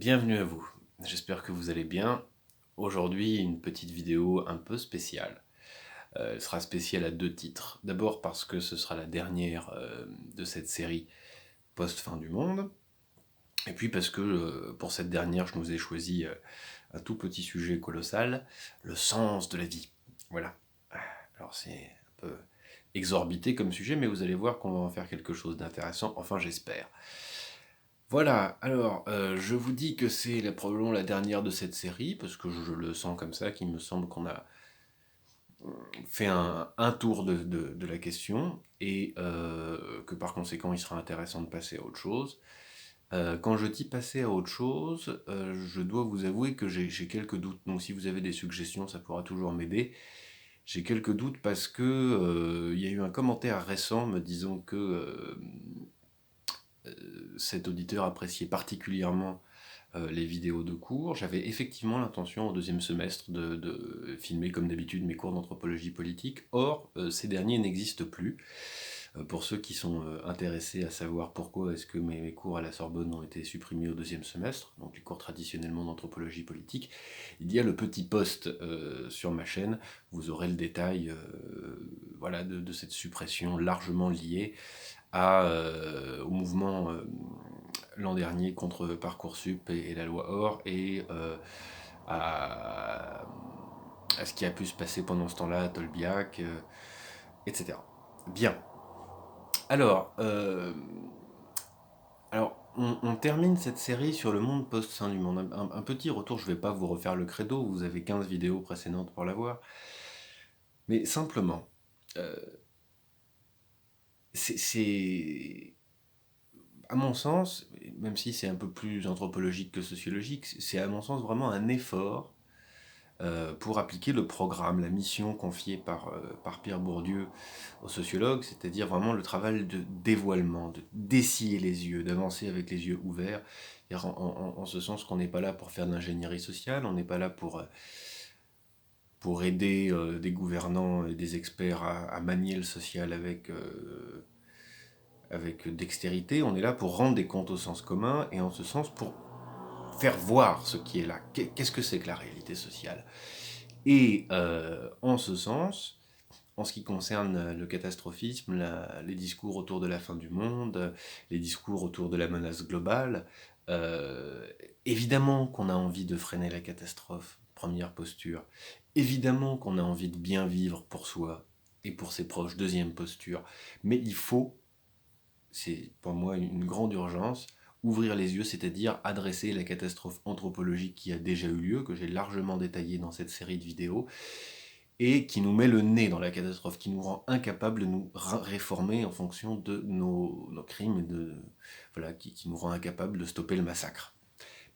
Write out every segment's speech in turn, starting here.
Bienvenue à vous, j'espère que vous allez bien. Aujourd'hui, une petite vidéo un peu spéciale. Elle sera spéciale à deux titres. D'abord parce que ce sera la dernière de cette série post-fin du monde. Et puis parce que pour cette dernière, je nous ai choisi un tout petit sujet colossal, le sens de la vie. Voilà. Alors c'est un peu exorbité comme sujet, mais vous allez voir qu'on va en faire quelque chose d'intéressant, enfin j'espère. Voilà, alors je vous dis que c'est probablement la dernière de cette série, parce que je le sens comme ça, qu'il me semble qu'on a fait un tour de la question, et que par conséquent il sera intéressant de passer à autre chose. Quand je dis passer à autre chose, je dois vous avouer que j'ai quelques doutes, donc si vous avez des suggestions, ça pourra toujours m'aider. J'ai quelques doutes parce que il y a eu un commentaire récent me disant que cet auditeur appréciait particulièrement les vidéos de cours. J'avais effectivement l'intention au deuxième semestre de filmer comme d'habitude mes cours d'anthropologie politique. Or, ces derniers n'existent plus. Pour ceux qui sont intéressés à savoir pourquoi est-ce que mes cours à la Sorbonne ont été supprimés au deuxième semestre, donc les cours traditionnellement d'anthropologie politique, il y a le petit post sur ma chaîne, vous aurez le détail voilà, de cette suppression largement liée au mouvement l'an dernier contre Parcoursup et la loi OR, et à, à ce qui a pu se passer pendant ce temps-là à Tolbiac, etc. Bien. Alors, on termine cette série sur le monde post-fin du monde. Un petit retour, je ne vais pas vous refaire le credo, vous avez 15 vidéos précédentes pour l'avoir. Mais simplement, euh, c'est, à mon sens, même si c'est un peu plus anthropologique que sociologique, c'est à mon sens vraiment un effort pour appliquer le programme, la mission confiée par Pierre Bourdieu aux sociologues, c'est-à-dire vraiment le travail de dévoilement, de dessiller les yeux, d'avancer avec les yeux ouverts, en ce sens qu'on n'est pas là pour faire de l'ingénierie sociale, on n'est pas là pour aider des gouvernants et des experts à manier le social avec dextérité, on est là pour rendre des comptes au sens commun, et en ce sens pour faire voir ce qui est là. Qu'est-ce que c'est que la réalité sociale? Et en ce sens, en ce qui concerne le catastrophisme, les discours autour de la fin du monde, les discours autour de la menace globale, euh, évidemment qu'on a envie de freiner la catastrophe, première posture. Évidemment qu'on a envie de bien vivre pour soi et pour ses proches, deuxième posture. Mais il faut, c'est pour moi une grande urgence, ouvrir les yeux, c'est-à-dire adresser la catastrophe anthropologique qui a déjà eu lieu, que j'ai largement détaillée dans cette série de vidéos, et qui nous met le nez dans la catastrophe, qui nous rend incapables de nous réformer en fonction de nos crimes, et voilà, qui nous rend incapables de stopper le massacre.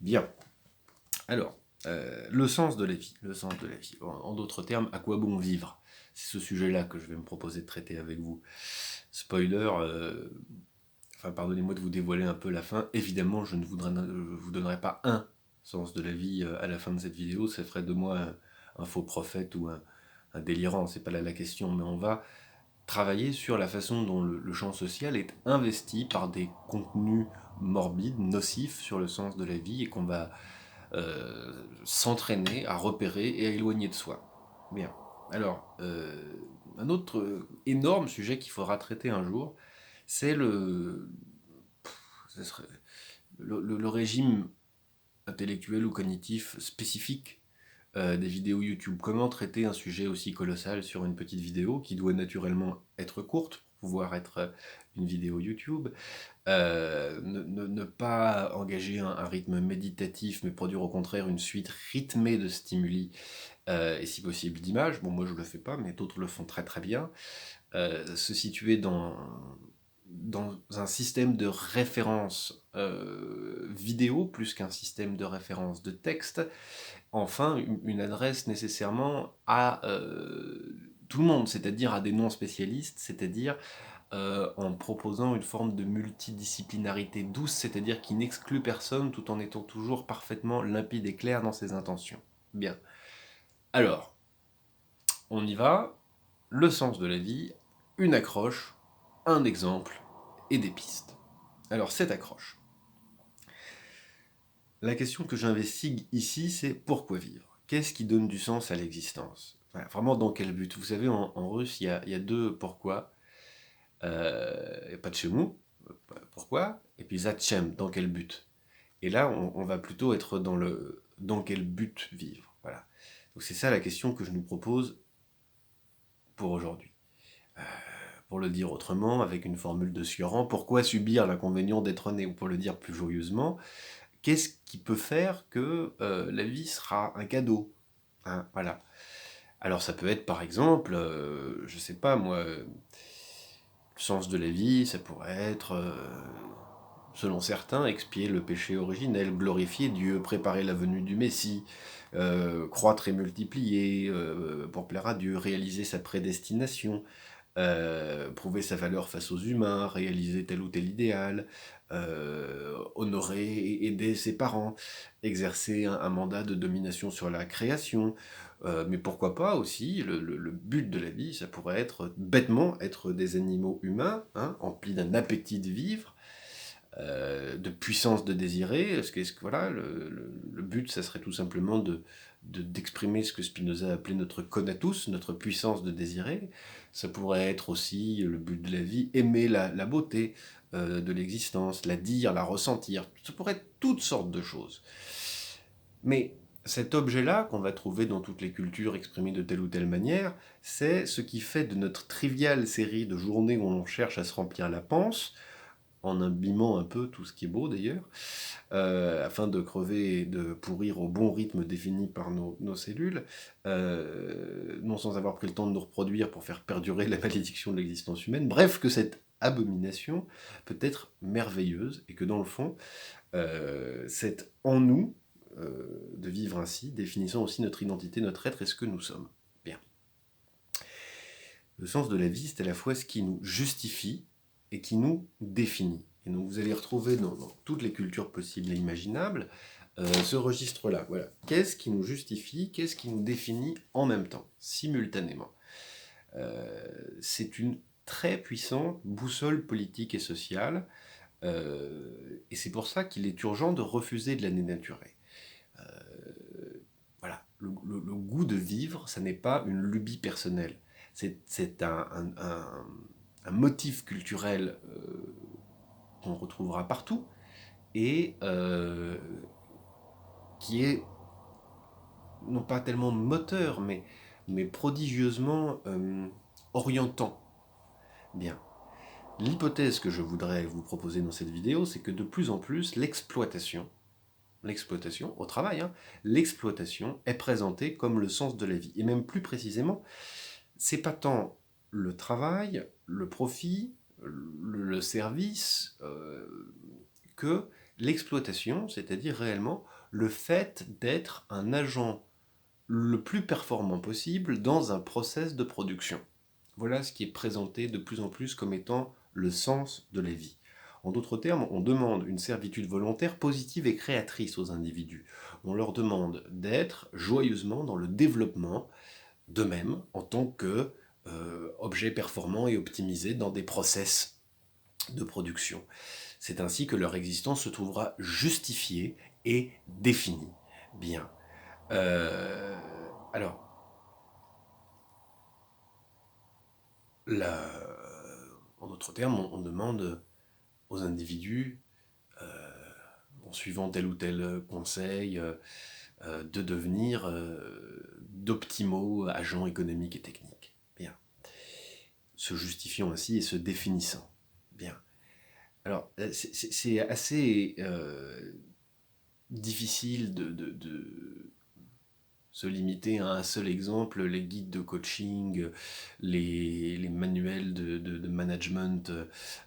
Bien, alors, le sens de la vie, le sens de la vie. En d'autres termes, à quoi bon vivre? C'est ce sujet-là que je vais me proposer de traiter avec vous. Spoiler, enfin pardonnez-moi de vous dévoiler un peu la fin, évidemment je ne vous donnerai pas un sens de la vie à la fin de cette vidéo, ça ferait de moi un faux prophète ou un délirant, c'est pas là la question, mais on va travailler sur la façon dont le champ social est investi par des contenus morbides, nocifs sur le sens de la vie, et qu'on va s'entraîner à repérer et à éloigner de soi. Bien. Alors, un autre énorme sujet qu'il faudra traiter un jour, c'est ce serait le régime intellectuel ou cognitif spécifique des vidéos YouTube. Comment traiter un sujet aussi colossal sur une petite vidéo qui doit naturellement être courte pour pouvoir être une vidéo YouTube, ne pas engager un rythme méditatif, mais produire au contraire une suite rythmée de stimuli et si possible d'images. Bon, moi je le fais pas, mais d'autres le font très très bien. Se situer dans un système de référence vidéo plus qu'un système de référence de texte. Enfin, une adresse nécessairement à tout le monde, c'est-à-dire à des non-spécialistes, c'est-à-dire en proposant une forme de multidisciplinarité douce, c'est-à-dire qui n'exclut personne tout en étant toujours parfaitement limpide et clair dans ses intentions. Bien. Alors, on y va. Le sens de la vie, une accroche, un exemple et des pistes. Alors, cette accroche. La question que j'investigue ici, c'est pourquoi vivre? Qu'est-ce qui donne du sens à l'existence? Voilà, vraiment dans quel but? Vous savez, en russe, il y a deux pourquoi. Почему, pourquoi, et puis Zatchem, dans quel but? Et là, on va plutôt être dans le dans quel but vivre. Voilà. Donc c'est ça la question que je nous propose pour aujourd'hui. Pour le dire autrement, avec une formule de Sioran, pourquoi subir l'inconvénient d'être né? Ou pour le dire plus joyeusement, qu'est-ce qui peut faire que la vie sera un cadeau, hein? Voilà. Alors ça peut être par exemple, je sais pas moi, le sens de la vie, ça pourrait être, selon certains, expier le péché originel, glorifier Dieu, préparer la venue du Messie, croître et multiplier pour plaire à Dieu, réaliser sa prédestination, prouver sa valeur face aux humains, réaliser tel ou tel idéal, honorer et aider ses parents, exercer un mandat de domination sur la création. Mais pourquoi pas aussi, le but de la vie, ça pourrait être bêtement être des animaux humains, hein, emplis d'un appétit de vivre, de puissance de désirer. Voilà, le but, ça serait tout simplement d'exprimer ce que Spinoza appelait notre conatus, notre puissance de désirer. Ça pourrait être aussi le but de la vie, aimer la beauté de l'existence, la dire, la ressentir. Ça pourrait être toutes sortes de choses. Mais cet objet-là, qu'on va trouver dans toutes les cultures exprimé de telle ou telle manière, c'est ce qui fait de notre triviale série de journées où on cherche à se remplir la panse, en abîmant un peu tout ce qui est beau d'ailleurs, afin de crever et de pourrir au bon rythme défini par nos cellules, non sans avoir pris le temps de nous reproduire pour faire perdurer la malédiction de l'existence humaine. Bref, que cette abomination peut être merveilleuse et que dans le fond, c'est en nous de vivre ainsi, définissant aussi notre identité, notre être et ce que nous sommes. Bien. Le sens de la vie, c'est à la fois ce qui nous justifie et qui nous définit. Et donc vous allez retrouver dans toutes les cultures possibles et imaginables ce registre-là. Voilà. Qu'est-ce qui nous justifie, qu'est-ce qui nous définit en même temps, simultanément? C'est une très puissante boussole politique et sociale, et c'est pour ça qu'il est urgent de refuser de la dénaturer. Voilà, le goût de vivre, ça n'est pas une lubie personnelle. C'est un motif culturel qu'on retrouvera partout et qui est non pas tellement moteur, mais prodigieusement orientant. Bien. L'hypothèse que je voudrais vous proposer dans cette vidéo, c'est que de plus en plus, l'exploitation au travail, hein, l'exploitation est présentée comme le sens de la vie. Et même plus précisément, c'est pas tant le travail, le profit, le service, que l'exploitation, c'est-à-dire réellement le fait d'être un agent le plus performant possible dans un process de production. Voilà ce qui est présenté de plus en plus comme étant le sens de la vie. En d'autres termes, on demande une servitude volontaire positive et créatrice aux individus. On leur demande d'être joyeusement dans le développement d'eux-mêmes en tant que objets performants et optimisés dans des process de production. C'est ainsi que leur existence se trouvera justifiée et définie. Bien. Alors, en d'autres termes, on demande aux individus, en suivant tel ou tel conseil, de devenir d'optimaux agents économiques et techniques. Bien. Se justifiant ainsi et se définissant. Bien. Alors, c'est assez difficile de se limiter à un seul exemple. Les guides de coaching, les manuels de management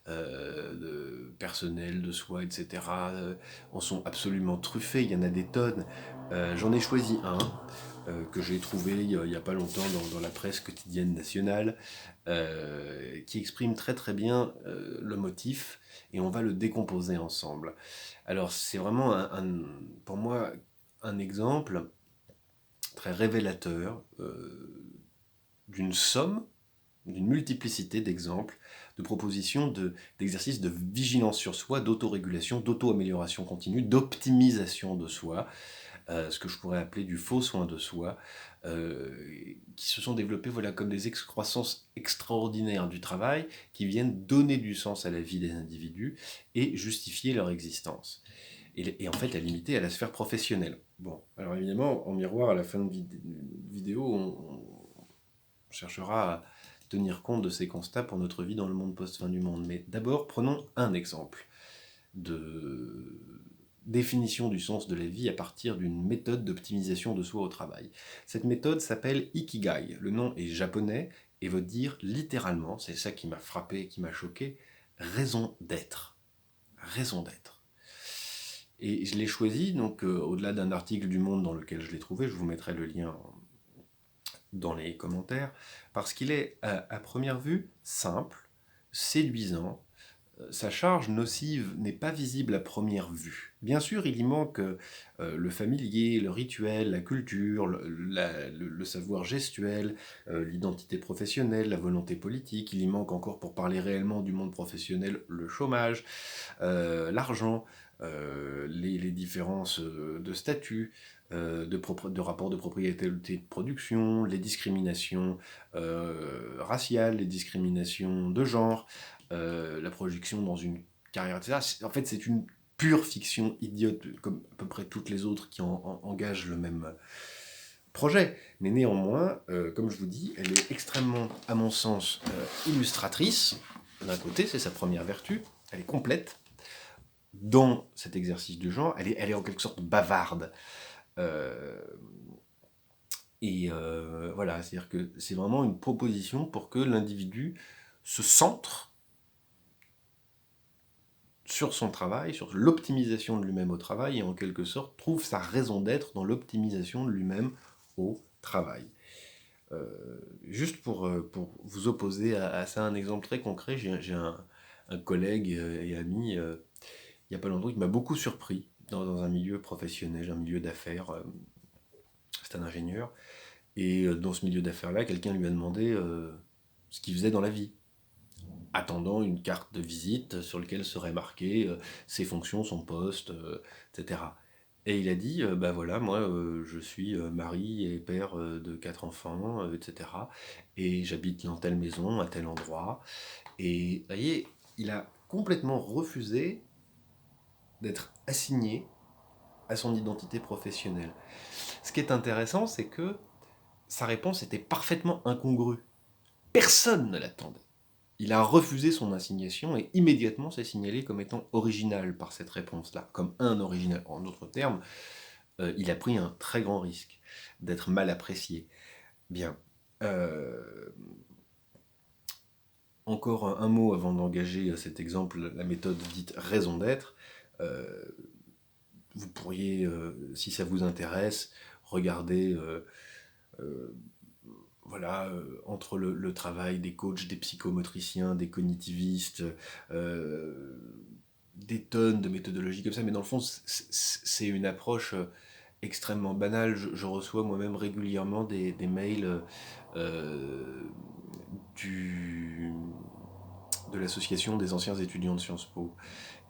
de personnel, de soi, etc. En sont absolument truffés, il y en a des tonnes. J'en ai choisi un que j'ai trouvé il n'y a pas longtemps dans la presse quotidienne nationale, qui exprime très très bien le motif, et on va le décomposer ensemble. Alors c'est vraiment pour moi un exemple très révélateur d'une somme d'une multiplicité d'exemples, de propositions, d'exercices de vigilance sur soi, d'autorégulation, d'auto-amélioration continue, d'optimisation de soi, ce que je pourrais appeler du faux soin de soi, euh, qui se sont développés voilà, comme des excroissances extraordinaires du travail, qui viennent donner du sens à la vie des individus et justifier leur existence. Et en fait, la limiter à la sphère professionnelle. Bon, alors évidemment, en miroir, à la fin de vidéo, on cherchera à tenir compte de ces constats pour notre vie dans le monde post-fin du monde. Mais d'abord, prenons un exemple de définition du sens de la vie à partir d'une méthode d'optimisation de soi au travail. Cette méthode s'appelle Ikigai. Le nom est japonais et veut dire littéralement, c'est ça qui m'a frappé, qui m'a choqué, raison d'être. Raison d'être. Et je l'ai choisi, donc au-delà d'un article du Monde dans lequel je l'ai trouvé, je vous mettrai le lien dans les commentaires, parce qu'il est à première vue simple, séduisant. Sa charge nocive n'est pas visible à première vue. Bien sûr, il y manque le familier, le rituel, la culture, le savoir gestuel, l'identité professionnelle, la volonté politique. Il y manque encore, pour parler réellement du monde professionnel, le chômage, l'argent, les différences de statut, de rapports de propriété de production, les discriminations raciales, les discriminations de genre, la projection dans une carrière, etc. En fait, c'est une pure fiction idiote, comme à peu près toutes les autres qui engagent le même projet. Mais néanmoins, comme je vous dis, elle est extrêmement, à mon sens, illustratrice. D'un côté, c'est sa première vertu, elle est complète. Dans cet exercice de genre, elle est en quelque sorte bavarde. Voilà, c'est-à-dire que c'est vraiment une proposition pour que l'individu se centre sur son travail, sur l'optimisation de lui-même au travail, et en quelque sorte trouve sa raison d'être dans l'optimisation de lui-même au travail. Juste pour vous opposer à ça, un exemple très concret, j'ai un collègue et ami, il n'y a pas longtemps, qui m'a beaucoup surpris dans un milieu professionnel, un milieu d'affaires. C'est un ingénieur, et dans ce milieu d'affaires-là, quelqu'un lui a demandé ce qu'il faisait dans la vie, attendant une carte de visite sur laquelle serait marqué ses fonctions, son poste, etc. Et il a dit, bah voilà, moi je suis mari et père de 4 enfants, etc. Et j'habite dans telle maison, à tel endroit. Et vous voyez, il a complètement refusé d'être assigné à son identité professionnelle. Ce qui est intéressant, c'est que sa réponse était parfaitement incongrue. Personne ne l'attendait. Il a refusé son assignation et immédiatement s'est signalé comme étant original par cette réponse-là, comme un original. En d'autres termes, il a pris un très grand risque d'être mal apprécié. Bien. Encore un mot avant d'engager cet exemple, la méthode dite raison d'être. Vous pourriez, si ça vous intéresse, regarder voilà, entre le travail des coachs, des psychomotriciens, des cognitivistes, des tonnes de méthodologies comme ça, mais dans le fond, c'est une approche extrêmement banale. Je reçois moi-même régulièrement des mails du, de l'association des anciens étudiants de Sciences Po.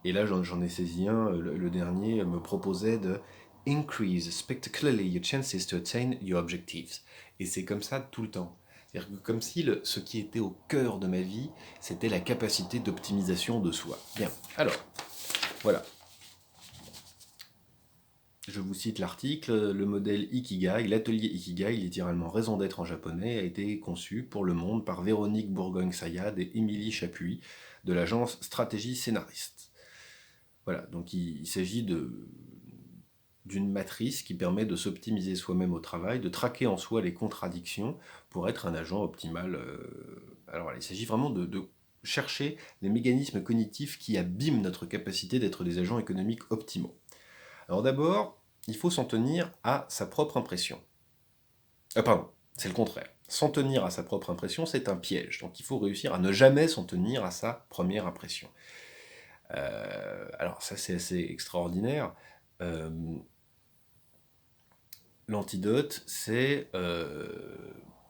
Et là, j'en ai saisi un, le dernier me proposait de increase spectacularly your chances to attain your objectives. Et c'est comme ça tout le temps. C'est-à-dire que comme si ce qui était au cœur de ma vie, c'était la capacité d'optimisation de soi. Bien, alors, voilà. Je vous cite l'article, le modèle Ikigai, l'atelier Ikigai, littéralement raison d'être en japonais, a été conçu pour le monde par Véronique Bourgogne-Sayad et Émilie Chapuis de l'agence Stratégie Scénariste. Voilà, donc il s'agit d'une matrice qui permet de s'optimiser soi-même au travail, de traquer en soi les contradictions pour être un agent optimal. Alors voilà, il s'agit vraiment de chercher les mécanismes cognitifs qui abîment notre capacité d'être des agents économiques optimaux. Alors d'abord, il faut s'en tenir à sa propre impression. Pardon, c'est le contraire. S'en tenir à sa propre impression, c'est un piège. Donc il faut réussir à ne jamais s'en tenir à sa première impression. Alors ça, c'est assez extraordinaire. L'antidote, c'est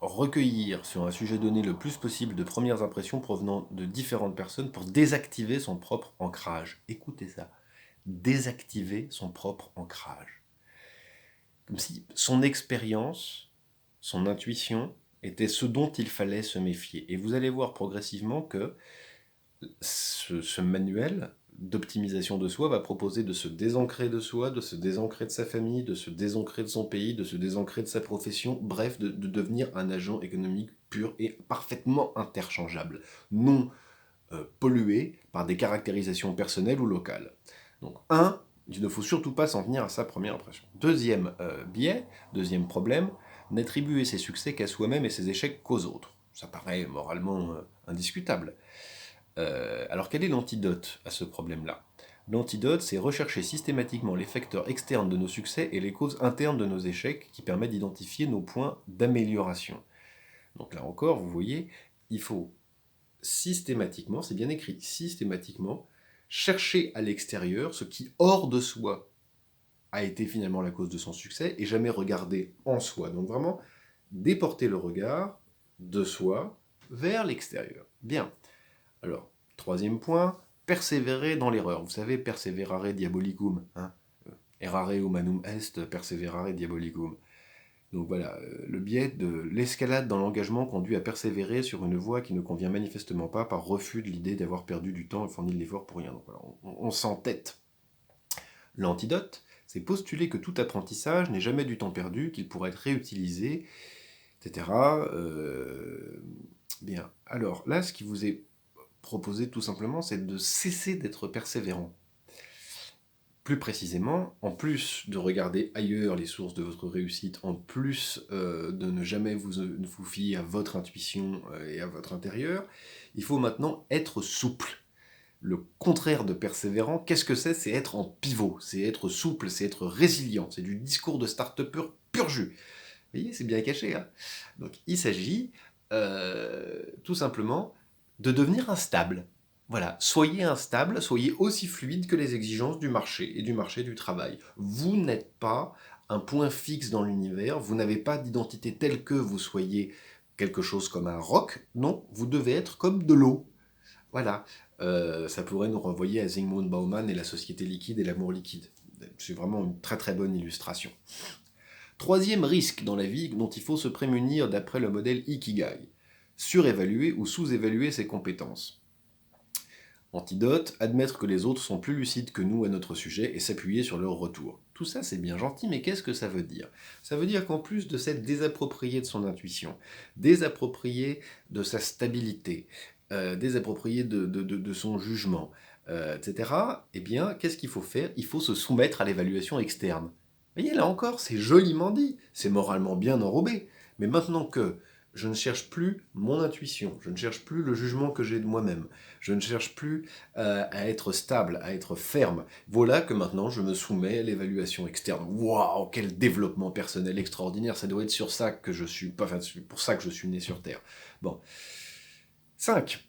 recueillir sur un sujet donné le plus possible de premières impressions provenant de différentes personnes pour désactiver son propre ancrage. Écoutez ça, désactiver son propre ancrage. Comme si son expérience, son intuition, était ce dont il fallait se méfier. Et vous allez voir progressivement que ce manuel d'optimisation de soi va proposer de se désancrer de soi, de se désancrer de sa famille, de se désancrer de son pays, de se désancrer de sa profession, bref, de devenir un agent économique pur et parfaitement interchangeable, non pollué par des caractérisations personnelles ou locales. Donc, il ne faut surtout pas s'en tenir à sa première impression. Deuxième biais, deuxième problème, n'attribuer ses succès qu'à soi-même et ses échecs qu'aux autres. Ça paraît moralement indiscutable. Alors quel est l'antidote à ce problème-là? L'antidote, c'est rechercher systématiquement les facteurs externes de nos succès et les causes internes de nos échecs qui permettent d'identifier nos points d'amélioration. Donc là encore, vous voyez, il faut systématiquement, c'est bien écrit, systématiquement, chercher à l'extérieur ce qui, hors de soi, a été finalement la cause de son succès et jamais regarder en soi. Donc vraiment, déporter le regard de soi vers l'extérieur. Bien. Alors, troisième point, persévérer dans l'erreur. Vous savez, perseverare diabolicum. Hein, errare humanum est, perseverare diabolicum. Donc voilà, le biais de l'escalade dans l'engagement conduit à persévérer sur une voie qui ne convient manifestement pas par refus de l'idée d'avoir perdu du temps et fourni de l'effort pour rien. Donc voilà, on s'entête. L'antidote, c'est postuler que tout apprentissage n'est jamais du temps perdu, qu'il pourrait être réutilisé, etc. Bien. Alors là, ce qui vous est proposé tout simplement, c'est de cesser d'être persévérant. Plus précisément, en plus de regarder ailleurs les sources de votre réussite, en plus de ne jamais vous fier à votre intuition et à votre intérieur, il faut maintenant être souple. Le contraire de persévérant, qu'est-ce que c'est? C'est être en pivot, c'est être souple, c'est être résilient, c'est du discours de start-upper pur jus. Vous voyez, c'est bien caché. Hein. Donc il s'agit tout simplement de devenir instable. Voilà, soyez instable, soyez aussi fluide que les exigences du marché et du marché du travail. Vous n'êtes pas un point fixe dans l'univers, vous n'avez pas d'identité telle que vous soyez quelque chose comme un roc, non, vous devez être comme de l'eau. Voilà, ça pourrait nous renvoyer à Zygmunt Bauman et la société liquide et l'amour liquide. C'est vraiment une très très bonne illustration. Troisième risque dans la vie dont il faut se prémunir d'après le modèle Ikigai. Surévaluer ou sous-évaluer ses compétences. Antidote, admettre que les autres sont plus lucides que nous à notre sujet et s'appuyer sur leur retour. Tout ça c'est bien gentil, mais qu'est-ce que ça veut dire? Ça veut dire qu'en plus de s'être désapproprié de son intuition, désapproprié de sa stabilité, désapproprié de son jugement, etc., eh bien, qu'est-ce qu'il faut faire? Il faut se soumettre à l'évaluation externe. Vous voyez, là encore, c'est joliment dit, c'est moralement bien enrobé. Mais maintenant que je ne cherche plus mon intuition, je ne cherche plus le jugement que j'ai de moi-même, je ne cherche plus à être stable, à être ferme. Voilà que maintenant je me soumets à l'évaluation externe. Waouh, quel développement personnel extraordinaire, ça doit être sur ça que je suis, enfin, c'est pour ça que je suis né sur Terre. Bon. 5.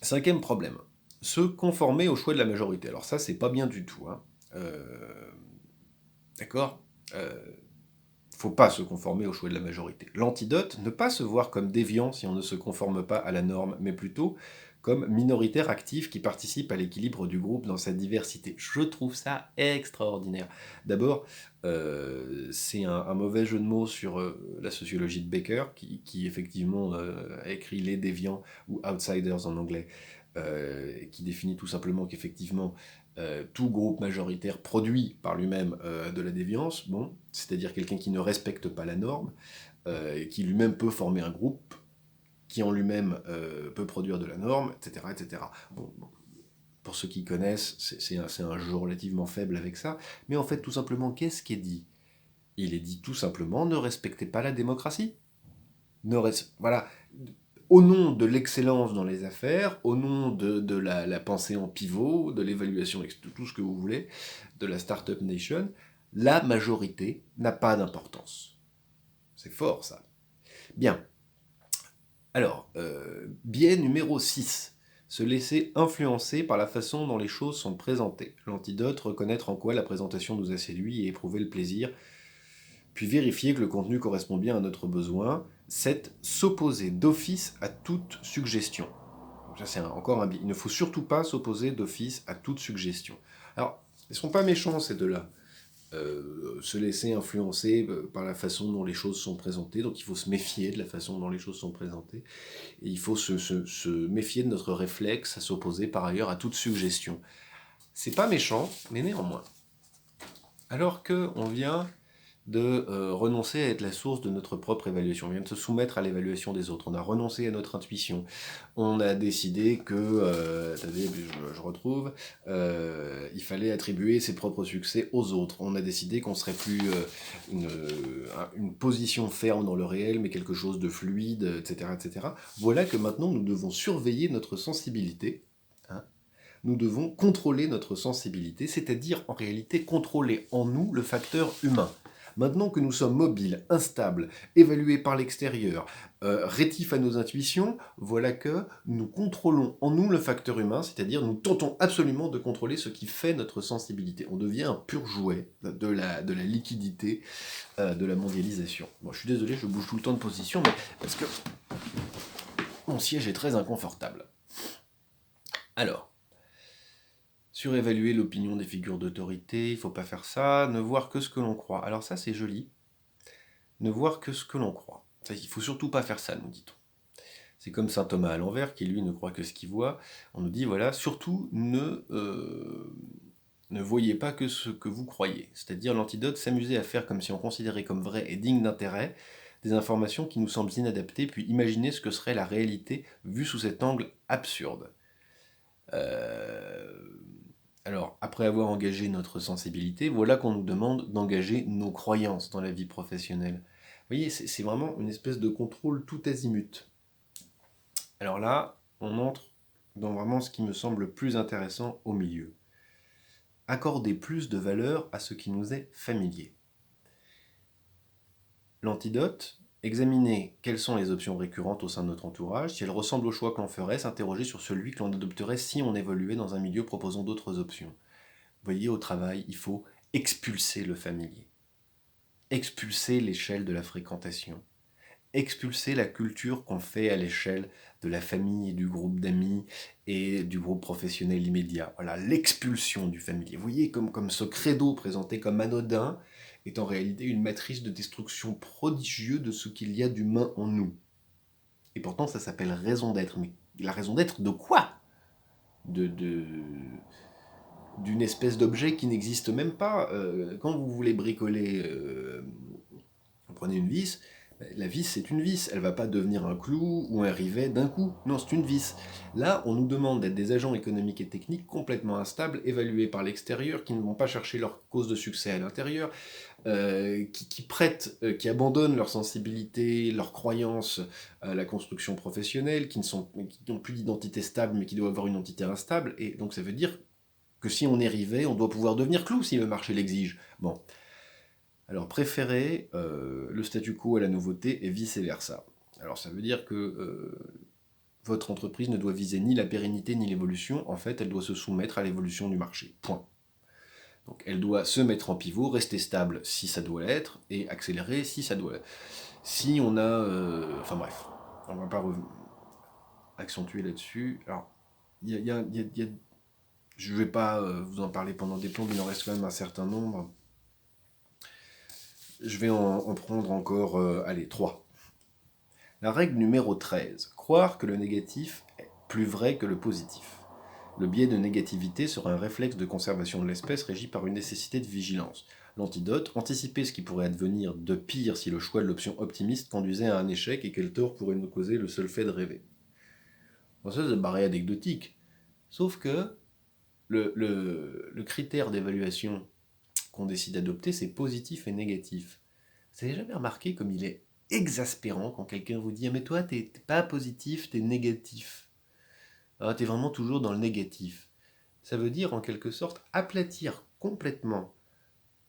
Cinquième problème. Se conformer au choix de la majorité. Alors ça, c'est pas bien du tout. Hein. D'accord faut pas se conformer au choix de la majorité. L'antidote, ne pas se voir comme déviant si on ne se conforme pas à la norme, mais plutôt comme minoritaire actif qui participe à l'équilibre du groupe dans sa diversité. Je trouve ça extraordinaire. D'abord, c'est un mauvais jeu de mots sur la sociologie de Baker, qui effectivement a écrit Les déviants ou Outsiders en anglais, qui définit tout simplement qu'effectivement, tout groupe majoritaire produit par lui-même de la déviance, bon, c'est-à-dire quelqu'un qui ne respecte pas la norme, et qui lui-même peut former un groupe, qui en lui-même peut produire de la norme, etc. etc. Bon, pour ceux qui connaissent, c'est un jeu relativement faible avec ça, mais en fait, tout simplement, qu'est-ce qui est dit? Il est dit tout simplement, ne respectez pas la démocratie. Voilà, au nom de l'excellence dans les affaires, au nom de la pensée en pivot, de l'évaluation, de tout ce que vous voulez, de la Startup Nation, la majorité n'a pas d'importance. C'est fort, ça. Bien. Alors, biais numéro 6. Se laisser influencer par la façon dont les choses sont présentées. L'antidote, reconnaître en quoi la présentation nous a séduit et éprouver le plaisir puis vérifier que le contenu correspond bien à notre besoin. 7. S'opposer d'office à toute suggestion. Ça, c'est encore un biais. Il ne faut surtout pas s'opposer d'office à toute suggestion. Alors, ils ne sont pas méchants, ces deux-là. Se laisser influencer par la façon dont les choses sont présentées. Donc il faut se méfier de la façon dont les choses sont présentées. Et il faut se méfier de notre réflexe à s'opposer par ailleurs à toute suggestion. C'est pas méchant, mais néanmoins. Alors qu'on vient de renoncer à être la source de notre propre évaluation. On vient de se soumettre à l'évaluation des autres. On a renoncé à notre intuition. On a décidé que, attendez, je retrouve, il fallait attribuer ses propres succès aux autres. On a décidé qu'on serait plus une position ferme dans le réel, mais quelque chose de fluide, etc., etc. Voilà que maintenant nous devons surveiller notre sensibilité. Hein. Nous devons contrôler notre sensibilité, c'est-à-dire en réalité contrôler en nous le facteur humain. Maintenant que nous sommes mobiles, instables, évalués par l'extérieur, rétifs à nos intuitions, voilà que nous contrôlons en nous le facteur humain, c'est-à-dire nous tentons absolument de contrôler ce qui fait notre sensibilité. On devient un pur jouet de la liquidité, de la mondialisation. Bon, je suis désolé, je bouge tout le temps de position, mais parce que mon siège est très inconfortable. Alors, surévaluer l'opinion des figures d'autorité, il ne faut pas faire ça, ne voir que ce que l'on croit. Alors ça, c'est joli. Ne voir que ce que l'on croit. Il ne faut surtout pas faire ça, nous dit-on. C'est comme saint Thomas à l'envers, qui lui ne croit que ce qu'il voit. On nous dit, voilà, surtout ne voyez pas que ce que vous croyez. C'est-à-dire l'antidote, s'amuser à faire comme si on considérait comme vrai et digne d'intérêt des informations qui nous semblent inadaptées, puis imaginer ce que serait la réalité vue sous cet angle absurde. Alors, après avoir engagé notre sensibilité, voilà qu'on nous demande d'engager nos croyances dans la vie professionnelle. Vous voyez, c'est vraiment une espèce de contrôle tout azimut. Alors là, on entre dans vraiment ce qui me semble le plus intéressant au milieu. Accorder plus de valeur à ce qui nous est familier. L'antidote, examiner quelles sont les options récurrentes au sein de notre entourage, si elles ressemblent au choix que l'on ferait, s'interroger sur celui que l'on adopterait si on évoluait dans un milieu proposant d'autres options. Vous voyez, au travail, il faut expulser le familier, expulser l'échelle de la fréquentation, expulser la culture qu'on fait à l'échelle de la famille et du groupe d'amis et du groupe professionnel immédiat. Voilà, l'expulsion du familier. Vous voyez, comme ce credo présenté comme anodin est en réalité une matrice de destruction prodigieuse de ce qu'il y a d'humain en nous. Et pourtant, ça s'appelle raison d'être. Mais la raison d'être de quoi ? D'une espèce d'objet qui n'existe même pas. Quand vous voulez bricoler, vous prenez une vis, la vis c'est une vis, elle ne va pas devenir un clou ou un rivet d'un coup, non c'est une vis. Là on nous demande d'être des agents économiques et techniques complètement instables, évalués par l'extérieur, qui ne vont pas chercher leur cause de succès à l'intérieur, qui abandonnent leur sensibilité, leur croyance à la construction professionnelle, qui n'ont plus d'identité stable mais qui doivent avoir une identité instable, et donc ça veut dire que si on est rivet, on doit pouvoir devenir clou si le marché l'exige. Bon. Alors préférer le statu quo à la nouveauté et vice-versa. Alors ça veut dire que votre entreprise ne doit viser ni la pérennité ni l'évolution, en fait elle doit se soumettre à l'évolution du marché. Point. Donc elle doit se mettre en pivot, rester stable si ça doit l'être, et accélérer si ça doit l'être. Si on a... enfin bref, on ne va pas accentuer là-dessus. Alors, il y a je ne vais pas vous en parler pendant des plombs, il en reste quand même un certain nombre. Je vais en prendre encore, 3. La règle numéro 13. Croire que le négatif est plus vrai que le positif. Le biais de négativité sera un réflexe de conservation de l'espèce régi par une nécessité de vigilance. L'antidote, anticiper ce qui pourrait advenir de pire si le choix de l'option optimiste conduisait à un échec et quel tort pourrait nous causer le seul fait de rêver. Bon, ça c'est barré anecdotique. Sauf que le critère d'évaluation qu'on décide d'adopter, c'est positif et négatif. Vous avez jamais remarqué comme il est exaspérant quand quelqu'un vous dit « Ah mais toi, t'es pas positif, t'es négatif. Ah, t'es vraiment toujours dans le négatif. » Ça veut dire en quelque sorte aplatir complètement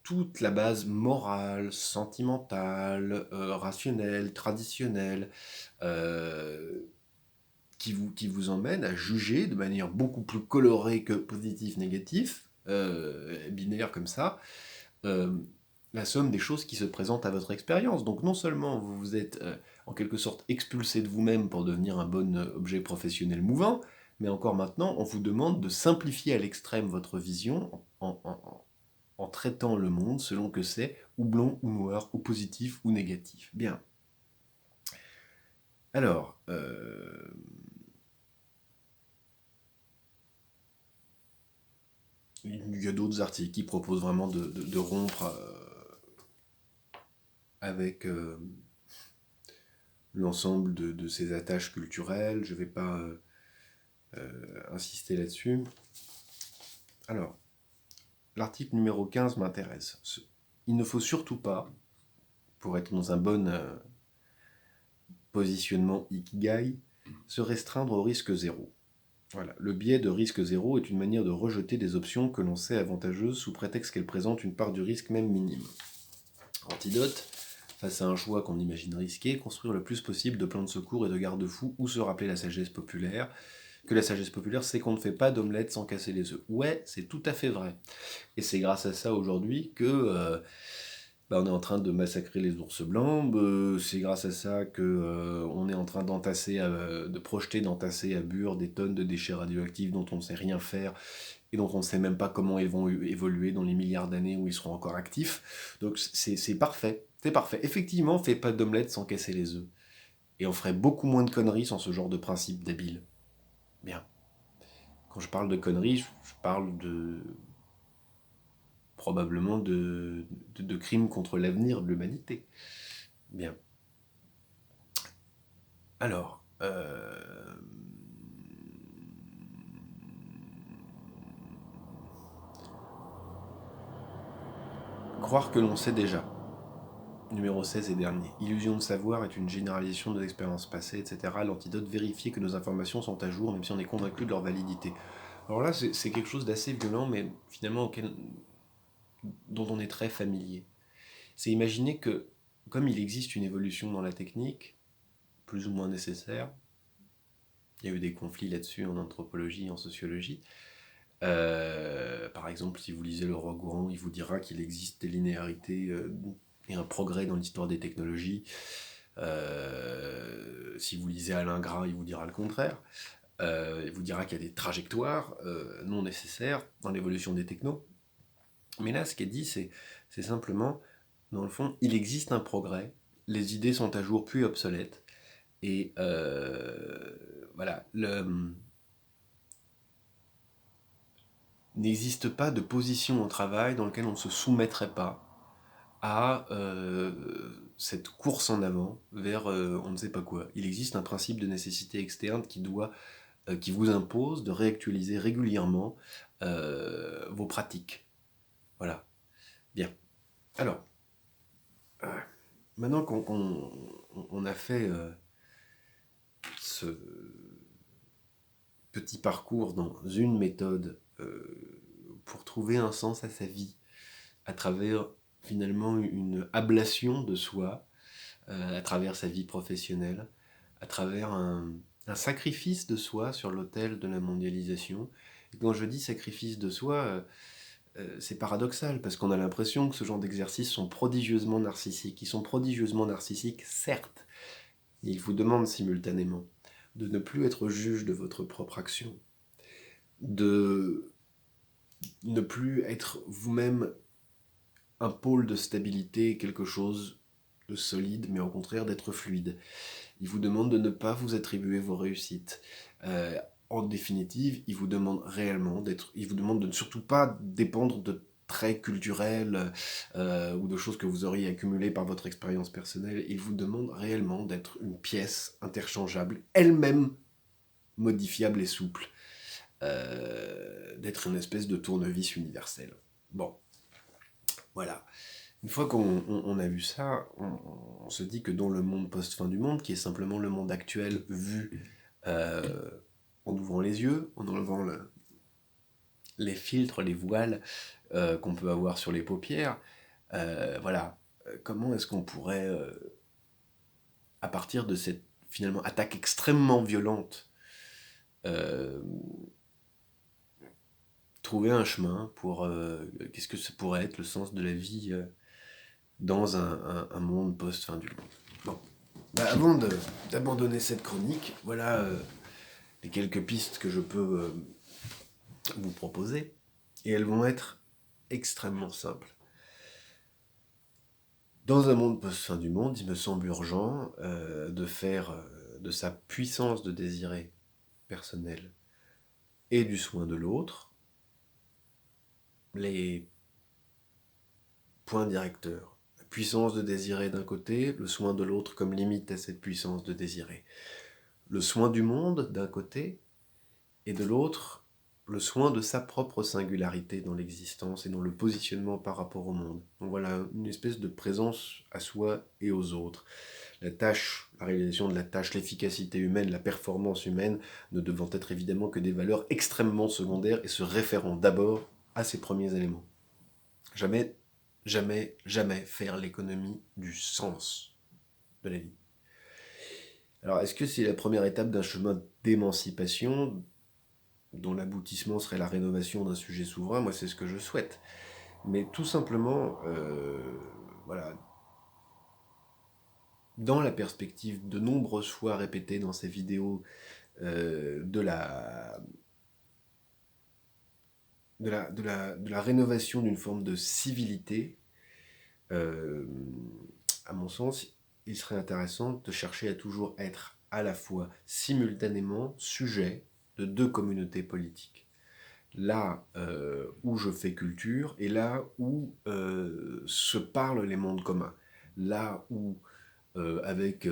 toute la base morale, sentimentale, rationnelle, traditionnelle, qui vous emmène à juger de manière beaucoup plus colorée que positif-négatif, binaire comme ça, la somme des choses qui se présentent à votre expérience. Donc non seulement vous vous êtes en quelque sorte expulsé de vous-même pour devenir un bon objet professionnel mouvant, mais encore maintenant, on vous demande de simplifier à l'extrême votre vision en traitant le monde selon que c'est ou blanc ou noir, ou positif ou négatif. Bien. Alors, il y a d'autres articles qui proposent vraiment de rompre avec l'ensemble de ces attaches culturelles. Je ne vais pas insister là-dessus. Alors, l'article numéro 15 m'intéresse. Il ne faut surtout pas, pour être dans un bon positionnement Ikigai, se restreindre au risque zéro. Voilà. Le biais de risque zéro est une manière de rejeter des options que l'on sait avantageuses sous prétexte qu'elles présentent une part du risque même minime. Antidote, face à un choix qu'on imagine risqué, construire le plus possible de plans de secours et de garde-fous ou se rappeler la sagesse populaire, que la sagesse populaire, c'est qu'on ne fait pas d'omelette sans casser les œufs. Ouais, c'est tout à fait vrai. Et c'est grâce à ça aujourd'hui que on est en train de massacrer les ours blancs, c'est grâce à ça que on est en train de projeter, d'entasser à Bure des tonnes de déchets radioactifs dont on ne sait rien faire et dont on ne sait même pas comment ils vont évoluer dans les milliards d'années où ils seront encore actifs. Donc c'est parfait, c'est parfait. Effectivement, fais pas d'omelette sans casser les œufs. Et on ferait beaucoup moins de conneries sans ce genre de principe débile. Bien. Quand je parle de conneries, je parle probablement de crimes contre l'avenir de l'humanité. Bien. Alors, croire que l'on sait déjà. Numéro 16 et dernier. Illusion de savoir est une généralisation de l'expérience passée, etc. L'antidote, vérifier que nos informations sont à jour, même si on est convaincu de leur validité. Alors là, c'est quelque chose d'assez violent, mais finalement dont on est très familier. C'est imaginer que, comme il existe une évolution dans la technique, plus ou moins nécessaire, il y a eu des conflits là-dessus en anthropologie, en sociologie. Par exemple, si vous lisez le roi Gourand, il vous dira qu'il existe des linéarités et un progrès dans l'histoire des technologies. Si vous lisez Alain Gras, il vous dira le contraire. Il vous dira qu'il y a des trajectoires non nécessaires dans l'évolution des technos. Mais là, ce qui est dit, c'est simplement, dans le fond, il existe un progrès, les idées sont à jour puis obsolètes, et voilà, n'existe pas de position au travail dans laquelle on ne se soumettrait pas à cette course en avant vers on ne sait pas quoi. Il existe un principe de nécessité externe qui vous impose de réactualiser régulièrement vos pratiques. Voilà. Bien. Alors, maintenant qu'on a fait ce petit parcours dans une méthode pour trouver un sens à sa vie, à travers finalement une ablation de soi, à travers sa vie professionnelle, à travers un sacrifice de soi sur l'autel de la mondialisation. Et quand je dis sacrifice de soi, c'est paradoxal, parce qu'on a l'impression que ce genre d'exercices sont prodigieusement narcissiques. Ils sont prodigieusement narcissiques, certes, et ils vous demandent simultanément de ne plus être juge de votre propre action, de ne plus être vous-même un pôle de stabilité, quelque chose de solide, mais au contraire d'être fluide. Il vous demande de ne pas vous attribuer vos réussites. En définitive, il vous demande réellement il vous demande de ne surtout pas dépendre de traits culturels ou de choses que vous auriez accumulées par votre expérience personnelle. Il vous demande réellement d'être une pièce interchangeable, elle-même modifiable et souple, d'être une espèce de tournevis universel. Bon, voilà. Une fois qu'on a vu ça, on se dit que dans le monde post-fin du monde, qui est simplement le monde actuel vu en ouvrant les yeux, en enlevant les filtres, les voiles qu'on peut avoir sur les paupières, voilà, comment est-ce qu'on pourrait, à partir de cette finalement attaque extrêmement violente, euh, trouver un chemin pour qu'est-ce que ça pourrait être le sens de la vie dans un monde post-fin du monde. Bon, bah, avant d'abandonner cette chronique, voilà les quelques pistes que je peux vous proposer, et elles vont être extrêmement simples. Dans un monde post-fin du monde, il me semble urgent de faire de sa puissance de désirer personnelle et du soin de l'autre les points directeurs. La puissance de désirer d'un côté, le soin de l'autre comme limite à cette puissance de désirer. Le soin du monde d'un côté, et de l'autre, le soin de sa propre singularité dans l'existence et dans le positionnement par rapport au monde. Donc voilà, une espèce de présence à soi et aux autres. La tâche, la réalisation de la tâche, l'efficacité humaine, la performance humaine ne devant être évidemment que des valeurs extrêmement secondaires et se référant d'abord à ces premiers éléments. Jamais, jamais, jamais faire l'économie du sens de la vie. Alors, est-ce que c'est la première étape d'un chemin d'émancipation dont l'aboutissement serait la rénovation d'un sujet souverain? Moi, c'est ce que je souhaite. Mais tout simplement, voilà, dans la perspective de nombreuses fois répétée dans ces vidéos de la rénovation d'une forme de civilité, à mon sens, il serait intéressant de chercher à toujours être à la fois simultanément sujet de deux communautés politiques. Là où je fais culture et là où se parlent les mondes communs. Là où, avec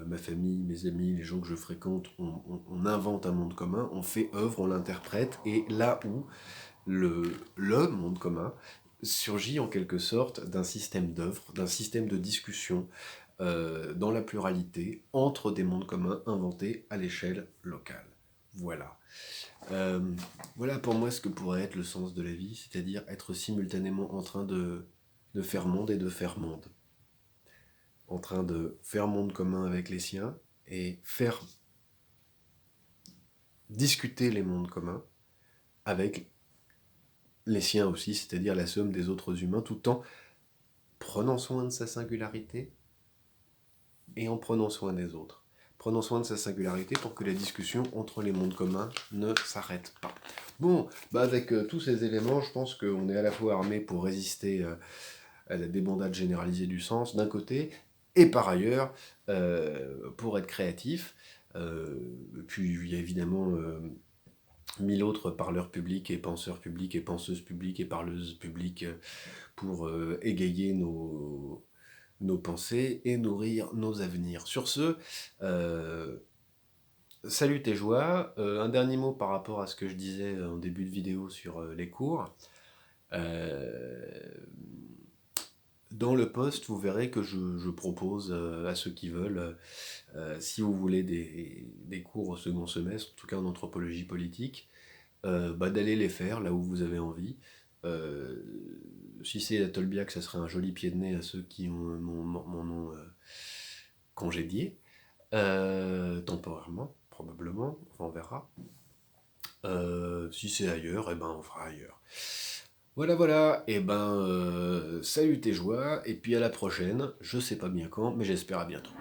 ma famille, mes amis, les gens que je fréquente, on invente un monde commun, on fait œuvre, on l'interprète, et là où le monde commun surgit en quelque sorte d'un système d'œuvre, d'un système de discussion dans la pluralité entre des mondes communs inventés à l'échelle locale. Voilà. Voilà pour moi ce que pourrait être le sens de la vie, c'est-à-dire être simultanément en train de faire monde et de faire monde. En train de faire monde commun avec les siens et faire discuter les mondes communs avec les siens aussi, c'est-à-dire la somme des autres humains, tout en prenant soin de sa singularité et en prenant soin des autres. Prenons soin de sa singularité pour que la discussion entre les mondes communs ne s'arrête pas. Bon, bah avec tous ces éléments, je pense qu'on est à la fois armé pour résister à la débandade généralisée du sens d'un côté, et par ailleurs, pour être créatif. Puis il y a évidemment mille autres parleurs publics et penseurs publics et penseuses publiques et parleuses publiques pour égayer nos pensées et nourrir nos avenirs. Sur ce, salut tes joies. Un dernier mot par rapport à ce que je disais en début de vidéo sur les cours. Dans le post, vous verrez que je propose à ceux qui veulent, si vous voulez des cours au second semestre, en tout cas en anthropologie politique, d'aller les faire là où vous avez envie. Si c'est à Tolbiac, ça serait un joli pied de nez à ceux qui m'en ont congédié, temporairement, probablement, enfin, on verra. Si c'est ailleurs, eh ben on fera ailleurs. Voilà, et salut tes joies, et puis à la prochaine, je sais pas bien quand, mais j'espère à bientôt.